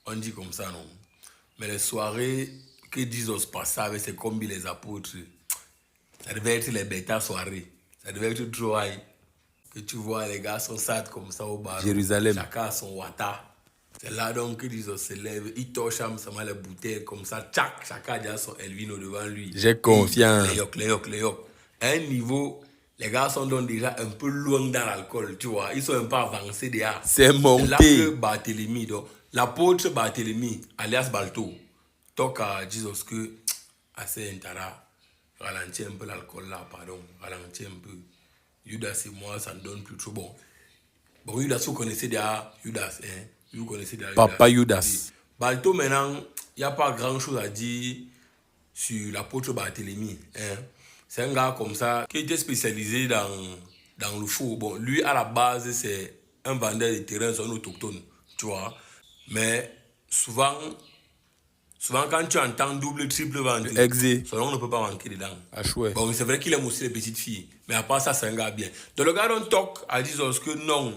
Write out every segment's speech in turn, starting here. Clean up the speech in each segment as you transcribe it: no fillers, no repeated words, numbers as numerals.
On dit comme ça, non? Mais les soirées que Jesus passait avec ses combis, les apôtres, ça devait être les bêta soirées. Ça devait être trop high. Que tu vois, les gars sont sad comme ça au bar. Jérusalem. Chacun a son wata. C'est là donc que Jesus se lève, il touche ça les bouteilles comme ça, tchac, chacun a déjà son Elvino devant lui. J'ai confiance. Les yocs. À un niveau, les gars sont donc déjà un peu loin dans l'alcool, tu vois. Ils sont un peu avancés déjà. C'est monté. Là que Barthélemy, donc l'apôtre Barthélemy, alias Balto, toque à Jesus que assez intara, ralentit un peu l'alcool là, pardon, ralentit un peu. Judas et moi, ça ne donne plus trop bon. Bon, Judas, vous connaissez déjà Judas, hein? Vous connaissez déjà Papa Judas. Balto, maintenant, il n'y a pas grand chose à dire sur l'apôtre Barthélemy. Hein? C'est un gars comme ça qui était spécialisé dans le faux. Bon, lui, à la base, c'est un vendeur de terrain, c'est un autochtone, tu vois. Mais souvent, quand tu entends double, triple vente, son nom ne peut pas manquer dedans. Ah, chouette. Bon, c'est vrai qu'il aime aussi les petites filles. Mais à part ça, c'est un gars bien. Donc le gars don't talk à Jesus que non,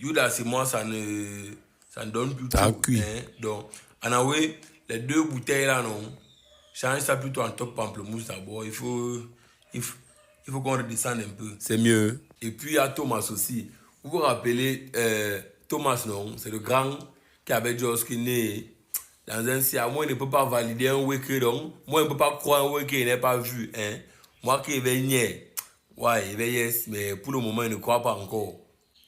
Judas et moi, ça ne donne plus trop. Hein? Donc, en away, les deux bouteilles là, non, change ça plutôt en top pamplemousse d'abord. Il faut qu'on redescende un peu. C'est mieux. Et puis, il y a Thomas aussi. Vous vous rappelez, Thomas, non, c'est le grand qui avait Joss qui est né dans un siècle. Moi, il ne peut pas valider un wiki, donc. Moi, il ne peut pas croire un wiki qu'il n'est pas vu. Hein? Moi qui vais nier. Ouais, il va yes, mais pour le moment, il ne croit pas encore.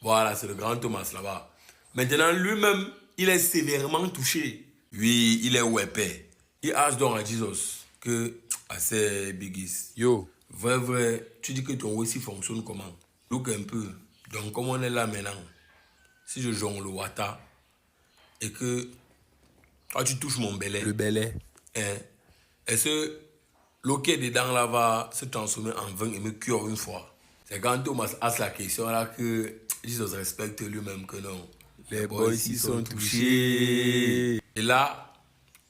Voilà, c'est le grand Thomas là-bas. Maintenant, lui-même, il est sévèrement touché. Oui, il est wepé. Il ask donc à Jesus que, à ses biggies, yo, vrai, tu dis que ton aussi fonctionne comment? Look un peu. Donc, comme on est là maintenant, si je jongle le wata et que quand tu touches mon belay, le belay, hein, est-ce que l'eau qui est dedans là va se transformer en vin et me cuire une fois? C'est quand Thomas ask la question là que Jesus respecte lui-même que non. Les boys ici sont touchés. Et là,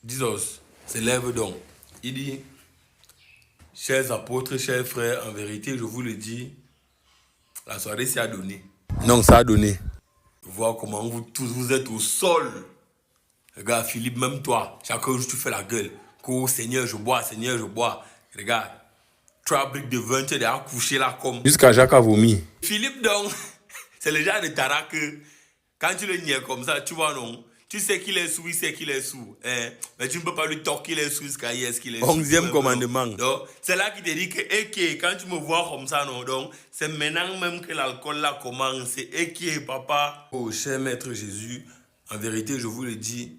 Jesus se lève donc. Il dit, chers apôtres, chers frères, en vérité, je vous le dis, la soirée s'est donnée. Non, ça a donné. Voir comment vous tous vous êtes au sol. Regarde, Philippe, même toi, chaque jour tu fais la gueule. Que Seigneur, je bois, Seigneur, je bois. Regarde, 3 briques de vin, tu es déjà couché là comme. Jusqu'à Jacques a vomi. Philippe, donc, c'est le genre de tara que quand tu le niais comme ça, tu vois, non? Tu sais qu'il est sous, il sait qu'il est sous. Hein? Mais tu ne peux pas lui toquer qu'il est sous jusqu'à hier qu'il est sous. 11e commandement. Donc, c'est là qu'il te dit que, quand tu me vois comme ça, non? Donc, c'est maintenant même que l'alcool là commence. C'est papa. Oh, cher maître Jésus, en vérité, je vous le dis,